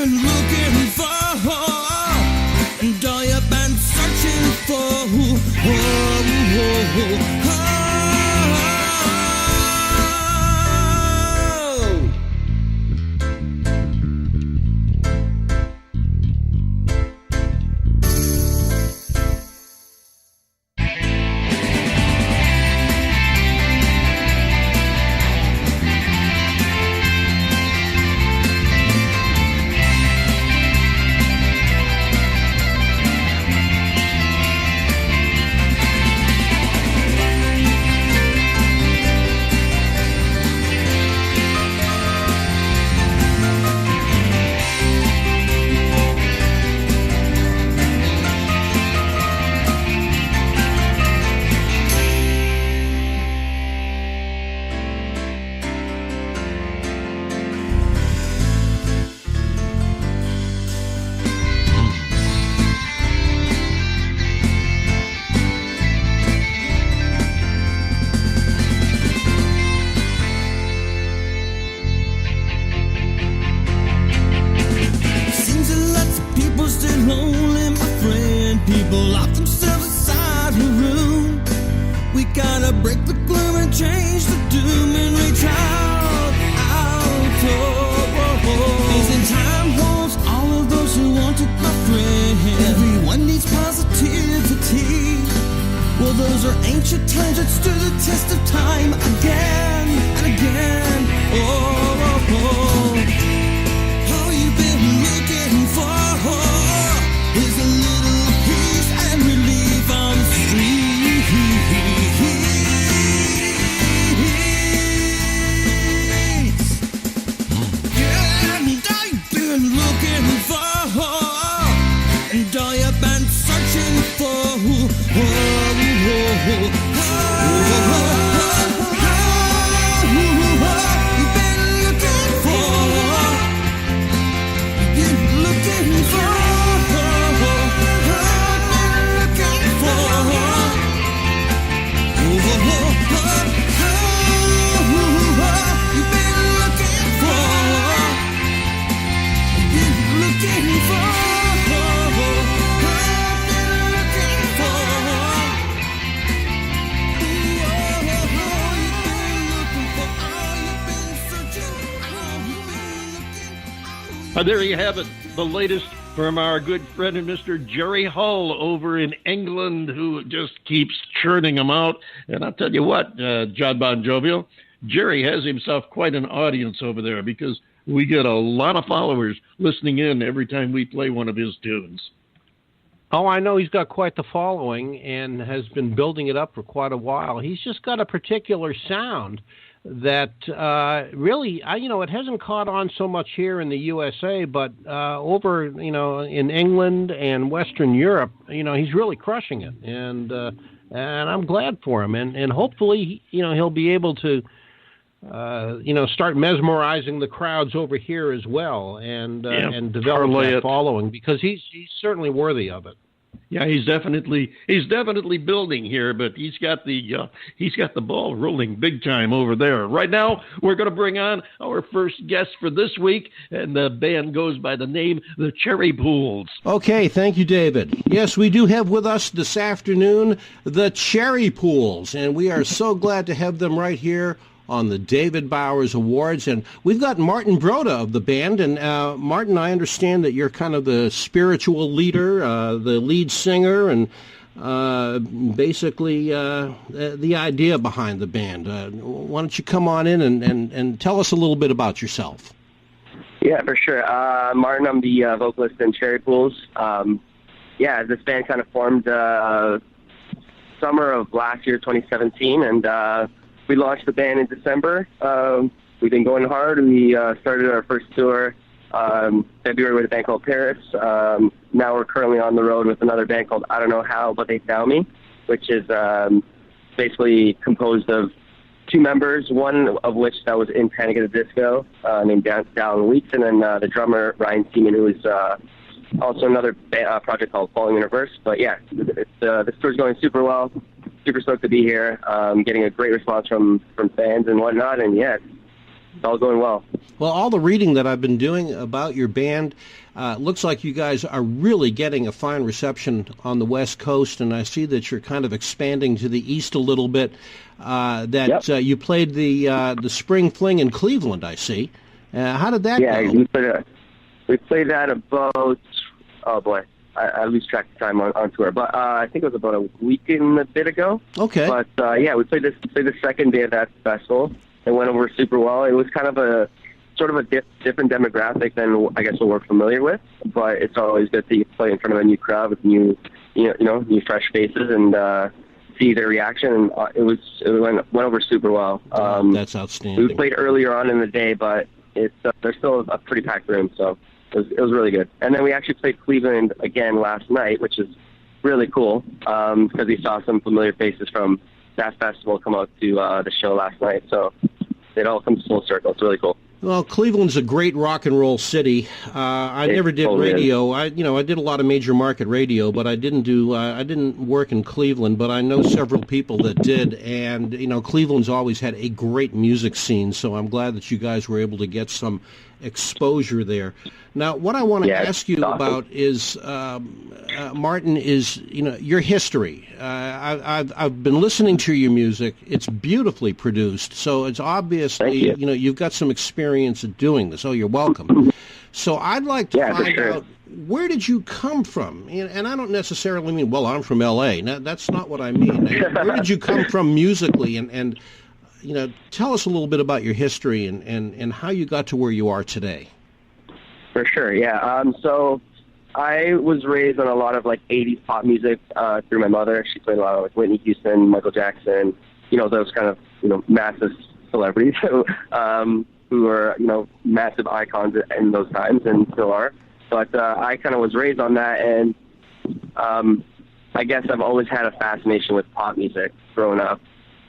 been looking for, and all you've been searching for. There you have it, the latest from our good friend and Mr. Jerry Hull over in England, who just keeps churning them out. And I'll tell you what, John Bon Jovial, Jerry has himself quite an audience over there because we get a lot of followers listening in every time we play one of his tunes. Oh, I know he's got quite the following and has been building it up for quite a while. He's just got a particular sound that really, it hasn't caught on so much here in the USA, but over, in England and Western Europe, he's really crushing it, and I'm glad for him, and hopefully, he'll be able to, start mesmerizing the crowds over here as well, and develop that following because he's certainly worthy of it. Yeah, he's definitely building here, but he's got the ball rolling big time over there. Right now, we're going to bring on our first guest for this week, and the band goes by the name the Cherry Pools. Okay, thank you, David. Yes, we do have with us this afternoon the Cherry Pools, and we are so glad to have them right here on the David Bowers Awards. And we've got Martin Broda of the band. And Martin, I understand that you're kind of the spiritual leader, the lead singer, and basically the idea behind the band. Why don't you come on in and tell us a little bit about yourself? Yeah, for sure. Martin, I'm the vocalist in Cherry Pools. This band kind of formed summer of last year, 2017, and we launched the band in December. We've been going hard. We started our first tour February with a band called Paris. Now we're currently on the road with another band called I Don't Know How, But They Found Me, which is basically composed of two members, one of which that was in Panic at the Disco, named Dallin Weeks, and then the drummer, Ryan Seaman, who is also another project called Falling in Reverse. But yeah, this tour's going super well. Super stoked to be here. Getting a great response from fans and whatnot, and yeah, it's all going well. Well, all the reading that I've been doing about your band looks like you guys are really getting a fine reception on the West Coast, and I see that you're kind of expanding to the east a little bit. You played the Spring Fling in Cleveland, I see. How did that go? Yeah, we played that about, oh boy, I lose track of time on tour, but I think it was about a week and a bit ago. Okay. But we played the second day of that festival. It went over super well. It was kind of a sort of a different demographic than I guess what we're familiar with, but it's always good to play in front of a new crowd with new fresh faces and see their reaction. And it went over super well. That's outstanding. We played earlier on in the day, but there's still a pretty packed room, so it was really good. And then we actually played Cleveland again last night, which is really cool because we saw some familiar faces from that festival come out to the show last night. So it all comes full circle. It's really cool. Well, Cleveland's a great rock and roll city. I never did radio. I did a lot of major market radio, but I didn't work in Cleveland. But I know several people that did, and Cleveland's always had a great music scene. So I'm glad that you guys were able to get some exposure there. Now, what I want to ask you about is, Martin, is your history. I've been listening to your music. It's beautifully produced, so it's obviously you've got some experience at doing this. Oh, you're welcome. So I'd like to find out, where did you come from? And I don't necessarily mean, well, I'm from L.A. No, that's not what I mean. Where did you come from musically? And tell us a little bit about your history and how you got to where you are today. For sure, yeah. So I was raised on a lot of 80s pop music through my mother. She played a lot of Whitney Houston, Michael Jackson, those kind of massive celebrities who are massive icons in those times and still are. But I kind of was raised on that, and I guess I've always had a fascination with pop music growing up.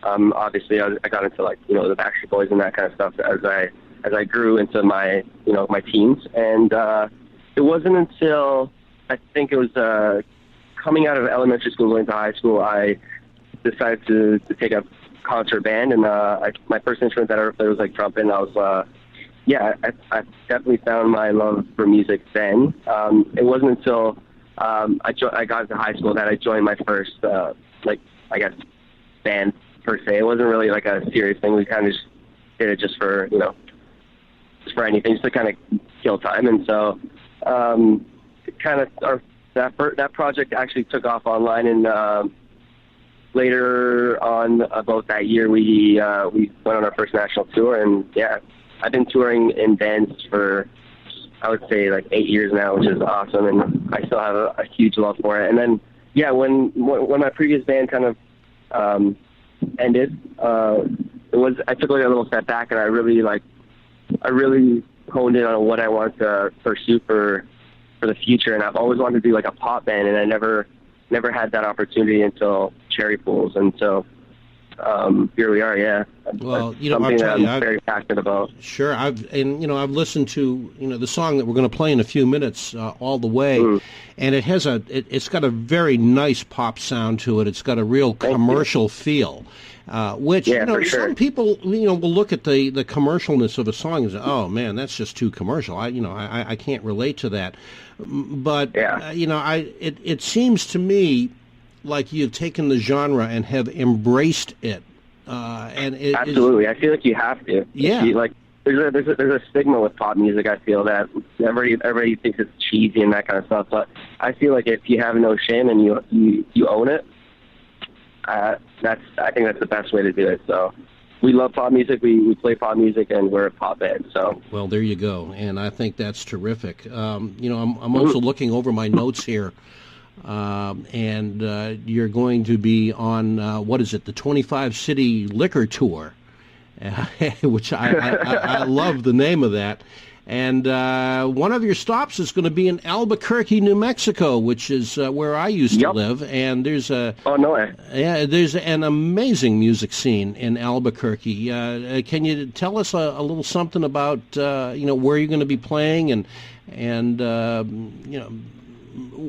Obviously, I got into the Backstreet Boys and that kind of stuff as I grew into my my teens, and it wasn't until I think it was coming out of elementary school going to high school I decided to take up concert band, and my first instrument that I ever played was trumpet. And I was I definitely found my love for music then. It wasn't until I got into high school that I joined my first I guess band per se. It wasn't really a serious thing. We kind of just did it just for for anything, just to kind of kill time. And so that project actually took off online, and later on about that year we went on our first national tour. And I've been touring in bands for I would say 8 years now, which is awesome, and I still have a huge love for it. And then when my previous band kind of ended, I took a little step back, and I really honed in on what I wanted to pursue for the future. And I've always wanted to do a pop band, and I never had that opportunity until Cherry Pools. And so here we are. Yeah. Well, something that I'm very passionate about. Sure. I've listened to the song that we're going to play in a few minutes, All the Way, and it has it's got a very nice pop sound to it. It's got a real commercial feel. Which some people will look at the commercialness of a song and say, "Oh man, that's just too commercial." I can't relate to that. But it seems to me like you've taken the genre and have embraced it. Absolutely, I feel like you have to. Yeah. There's a stigma with pop music. I feel that everybody thinks it's cheesy and that kind of stuff. But I feel like if you have no shame and you own it. I think that's the best way to do it. So we love pop music. We play pop music, and we're a pop band. So well, there you go. And I think that's terrific. I'm also looking over my notes here, and you're going to be on what is it? The 25 City Liquor Tour, which I love the name of that. And one of your stops is going to be in Albuquerque, New Mexico, which is where I used to live. And there's there's an amazing music scene in Albuquerque. Can you tell us a little something about where you're going to be playing and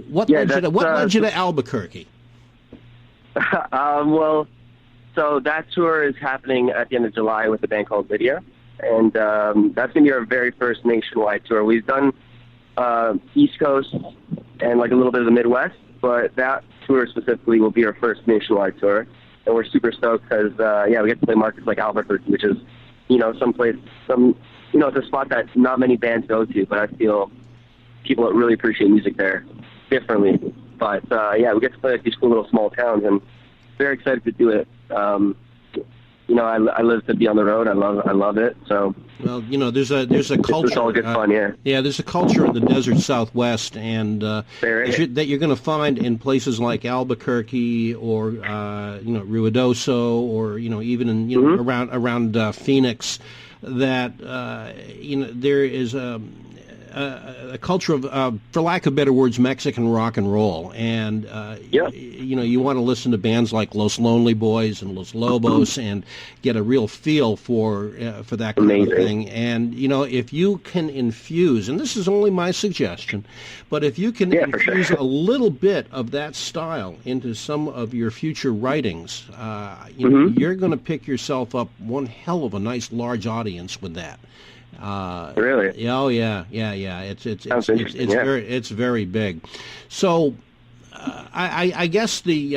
what led you to Albuquerque? Well, so that tour is happening at the end of July with a band called Lydia. and that's going to be our very first nationwide tour. We've done East Coast and like a little bit of the Midwest, but that tour specifically will be our first nationwide tour, and we're super stoked because we get to play markets like Albuquerque, which is it's a spot that not many bands go to, but I feel people really appreciate music there differently. But we get to play like these cool little small towns, and very excited to do it. I live to be on the road. I love it. So well, there's a culture. It's all good fun, yeah. Yeah, there's a culture in the desert Southwest, and that you're going to find in places like Albuquerque or Ruidoso, or even in around Phoenix. That there is a culture of, for lack of better words, Mexican rock and roll, and you want to listen to bands like Los Lonely Boys and Los Lobos and get a real feel for that kind of thing. And if you can infuse, and this is only my suggestion, but if you can infuse a little bit of that style into some of your future writings, you're going to pick yourself up one hell of a nice large audience with that. Really? Oh yeah. It's very big. So, I guess the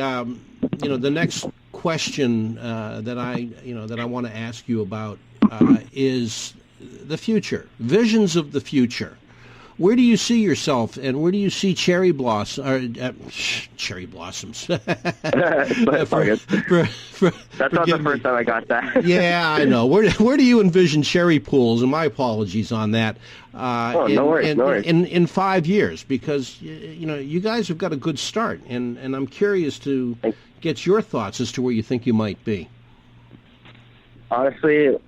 the next question that I want to ask you about is the future, visions of the future. Where do you see yourself, and where do you see cherry blossoms? That's not the first time I got that. Yeah, I know. Where do you envision cherry pools? And my apologies on that. No worries. In 5 years, because you guys have got a good start, and I'm curious to get your thoughts as to where you think you might be. Honestly,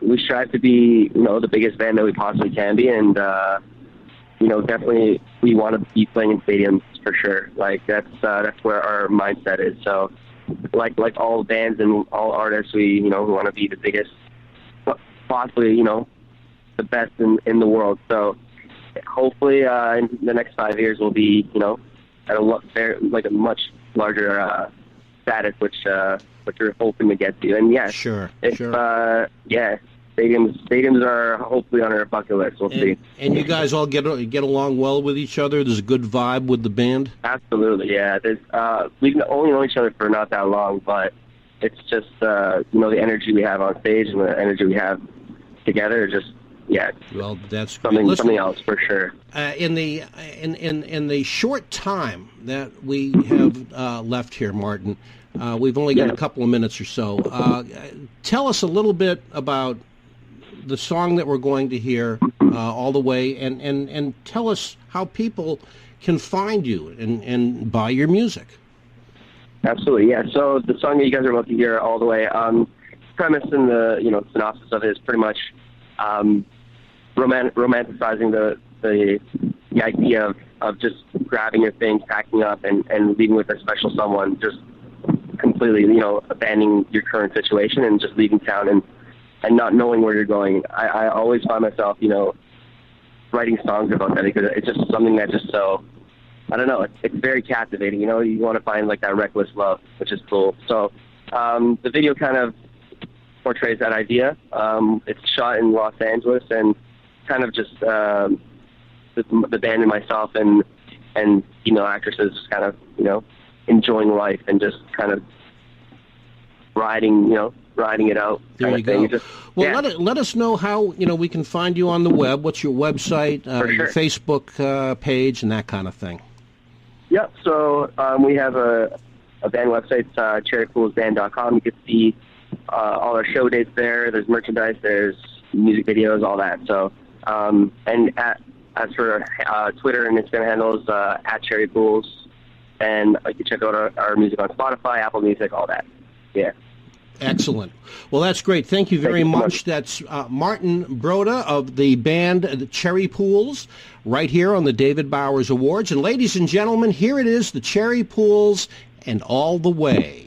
we strive to be the biggest band that we possibly can be, and definitely we want to be playing in stadiums for sure. Like that's where our mindset is. So like all bands and all artists, we want to be the biggest, possibly the best in the world. So hopefully in the next 5 years we'll be at a much larger status, which we're hoping to get to. And stadiums are hopefully on our bucket list. We'll see. And you guys all get along well with each other? There's a good vibe with the band? Absolutely, yeah. We've only known each other for not that long, but it's just the energy we have on stage and the energy we have together. Well, that's something else for sure. In the short time that we have left here, Martin, we've only got a couple of minutes or so. Tell us a little bit about the song that we're going to hear all the way, and tell us how people can find you and buy your music. Absolutely, yeah. So the song that you guys are about to hear all the way, premise and the synopsis of it is pretty much romanticizing the idea of just grabbing your things, packing up, and leaving with a special someone, just completely abandoning your current situation and just leaving town and not knowing where you're going. I always find myself, writing songs about that because it's just something that just so, I don't know, it's very captivating. You want to find like that reckless love, which is cool. So the video kind of portrays that idea. It's shot in Los Angeles, and kind of just the band and myself and female actresses just kind of, enjoying life and just kind of riding it out. There you go. Let us know how we can find you on the web. What's your website, your Facebook page, and that kind of thing? Yep. So we have a band website, cherrypoolsband.com. You can see all our show dates there. There's merchandise. There's music videos, all that. So as for Twitter and Instagram handles, at cherrypools, and you can check out our music on Spotify, Apple Music, all that. Yeah. Excellent. Well, that's great. Thank you very much. That's Martin Broda of the band The Cherry Pools, right here on the David Bowers Awards. And ladies and gentlemen, here it is, the Cherry Pools and All the Way.